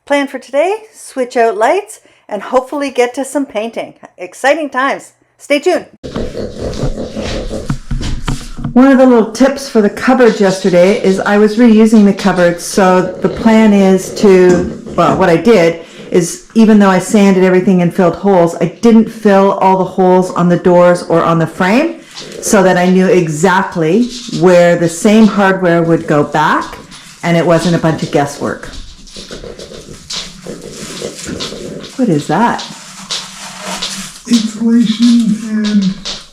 Plan for today, switch out lights, and hopefully get to some painting. Exciting times. Stay tuned. One of the little tips for the cupboards yesterday is I was reusing the cupboards, so the plan is to, well, what I did is even though I sanded everything and filled holes, I didn't fill all the holes on the doors or on the frame so that I knew exactly where the same hardware would go back and it wasn't a bunch of guesswork. What is that? Insulation and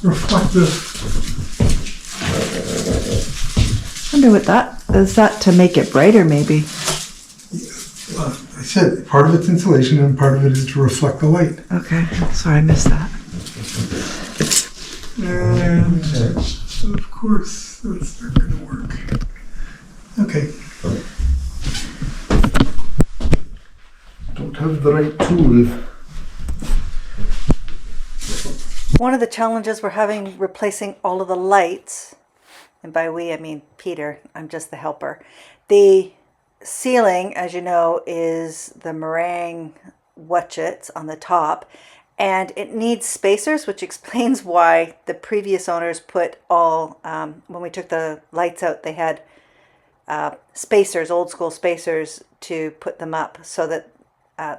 reflective. I wonder what that is. That to make it brighter, maybe. I said part of it's insulation and part of it is to reflect the light. Okay, sorry I missed that. And of course, that's not going to work. Okay. Don't have the right tool. One of the challenges we're having replacing all of the lights, and by we I mean Peter, I'm just the helper. The ceiling, as you know, is the meringue watchets on the top, and it needs spacers, which explains why the previous owners put all, when we took the lights out, they had spacers, old school spacers, to put them up so that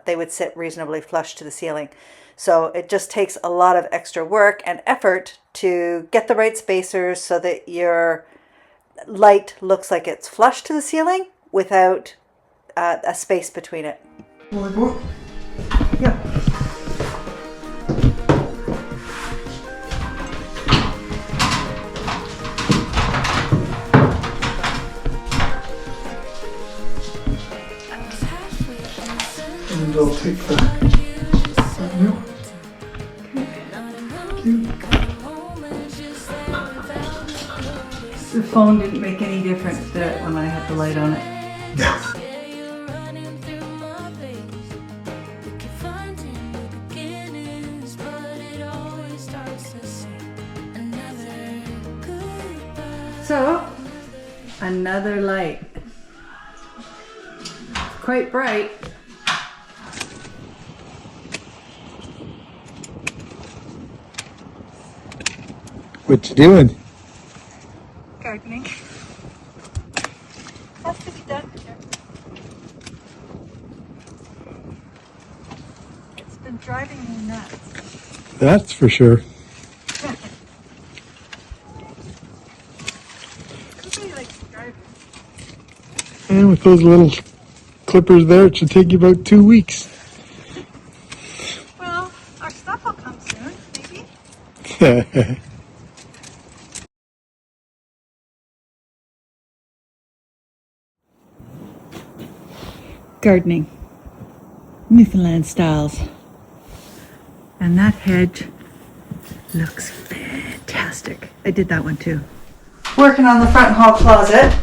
they would sit reasonably flush to the ceiling. So it just takes a lot of extra work and effort to get the right spacers so that your light looks like it's flush to the ceiling without a space between it. Will I go up? Yeah. And I'll take that now. Thank you. The phone didn't make any difference, did it, when I had the light on it? Yeah. So, another light. Quite bright. What you doing? Gardening. Has to be done here. It's been driving me nuts. That's for sure. Nobody likes driving. And with those little clippers there, it should take you about 2 weeks. Well, our stuff will come soon, maybe. Gardening, Newfoundland styles, and that hedge looks fantastic. I did that one too. Working on the front hall closet.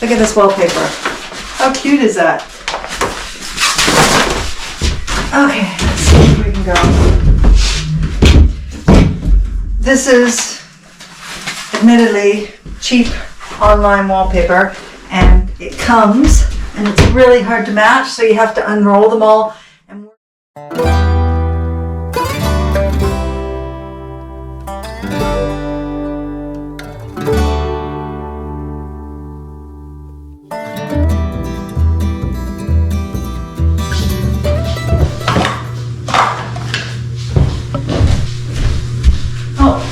Look at this wallpaper. How cute is that? Okay, let's see if we can go. This is admittedly cheap online wallpaper, and it comes and it's really hard to match, so you have to unroll them all and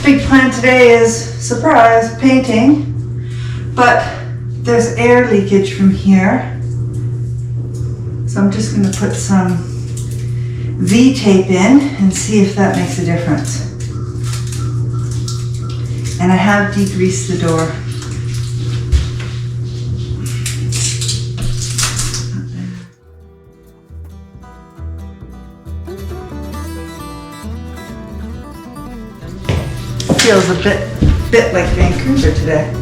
big plan today is, surprise, painting. But there's air leakage from here, so I'm just going to put some V-tape in and see if that makes a difference. And I have degreased the door. Feels a bit like Vancouver today.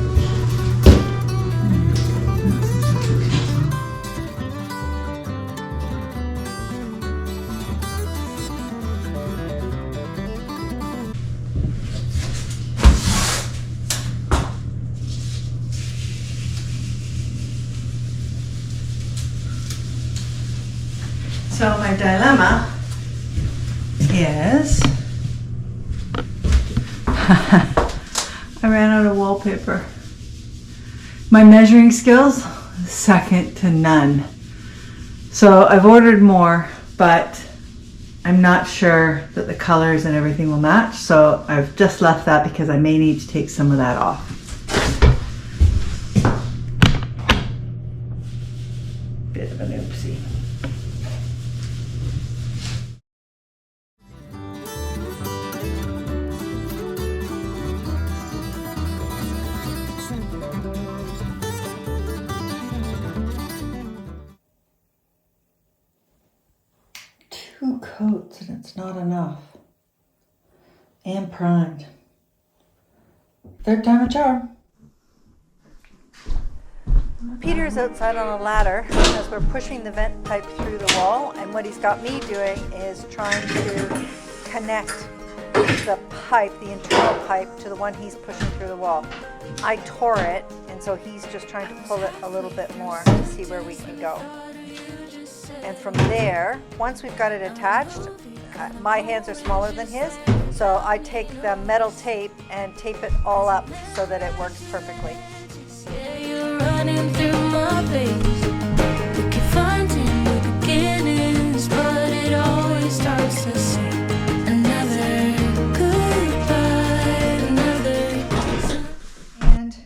So my dilemma is I ran out of wallpaper. My measuring skills, second to none. So I've ordered more, but I'm not sure that the colors and everything will match. So I've just left that because I may need to take some of that off. Bit of an oopsie. Two coats and it's not enough. And primed. Third time a charm. Peter's outside on a ladder as we're pushing the vent pipe through the wall, and what he's got me doing is trying to connect the pipe, the internal pipe, to the one he's pushing through the wall. I tore it, and so he's just trying to pull it a little bit more to see where we can go. And from there, once we've got it attached, my hands are smaller than his, so I take the metal tape and tape it all up so that it works perfectly. Yeah, you're running through my veins. We keep finding new beginnings, but it always starts the same. Another goodbye, another. And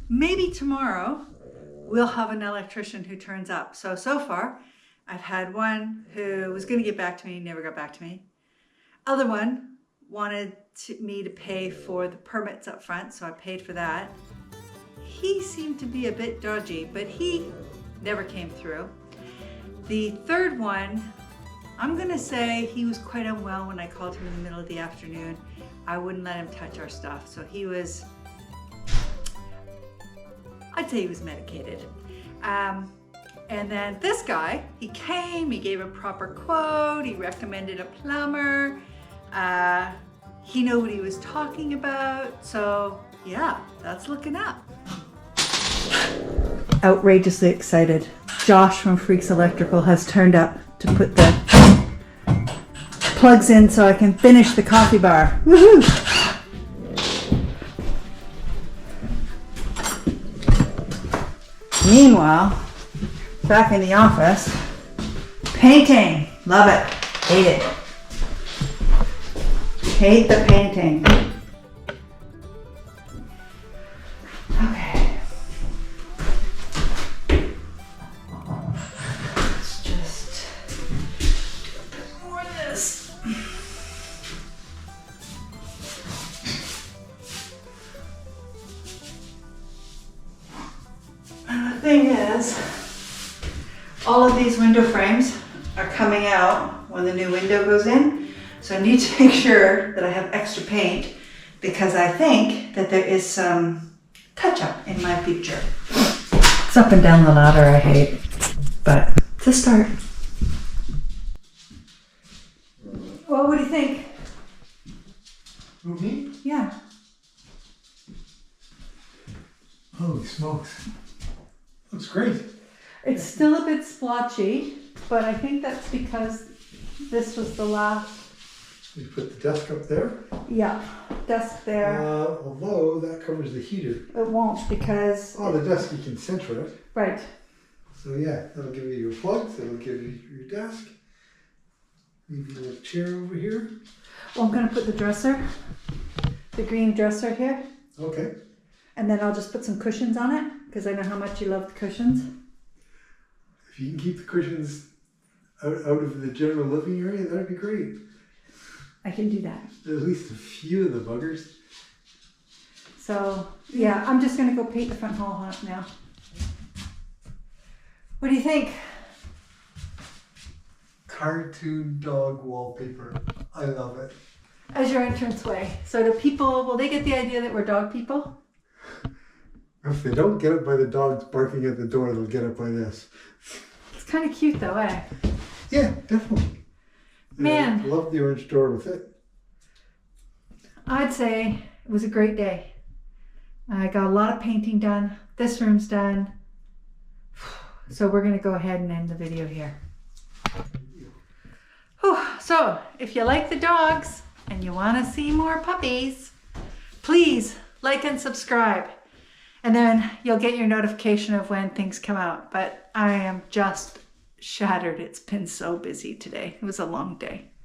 maybe tomorrow we'll have an electrician who turns up. So far, I've had one who was going to get back to me, never got back to me. Other one wanted me to pay for the permits up front, so I paid for that. He seemed to be a bit dodgy, but he never came through. The third one, I'm going to say he was quite unwell when I called him in the middle of the afternoon. I wouldn't let him touch our stuff, so he was, I'd say he was medicated. And then this guy, he came, he gave a proper quote, he recommended a plumber, he knew what he was talking about, so yeah, that's looking up. Outrageously excited. Josh from Freaks Electrical has turned up to put the plugs in so I can finish the coffee bar. Woohoo! Meanwhile, back in the office, painting. Love it. Hate it. Hate the painting. Okay. Let's just do a bit more of this. And the thing is, all of these window frames are coming out when the new window goes in. So I need to make sure that I have extra paint because I think that there is some touch-up in my future. It's up and down the ladder I hate, but to start. Well, what do you think? Me? Yeah. Holy smokes. Looks great. It's still a bit splotchy, but I think that's because this was the last. You put the desk up there. Yeah, desk there. Although that covers the heater. It won't because. Oh, the desk you can center it. Right. So yeah, that'll give you your plugs, that'll give you your desk. Maybe a little chair over here. Well, I'm going to put the dresser, the green dresser here, Okay. and then I'll just put some cushions on it because I know how much you love the cushions. If you can keep the cushions out of the general living area, that'd be great. I can do that. At least a few of the buggers. So, yeah, I'm just going to go paint the front hall now. What do you think? Cartoon dog wallpaper. I love it. As your entranceway. So do people, will they get the idea that we're dog people? If they don't get it by the dogs barking at the door, they'll get it by this. It's kind of cute though, eh? Yeah, definitely. Man. I love the orange door with it. I'd say it was a great day. I got a lot of painting done. This room's done. So we're going to go ahead and end the video here. So if you like the dogs and you want to see more puppies, please like and subscribe. And then you'll get your notification of when things come out. But I am just shattered. It's been so busy today. It was a long day.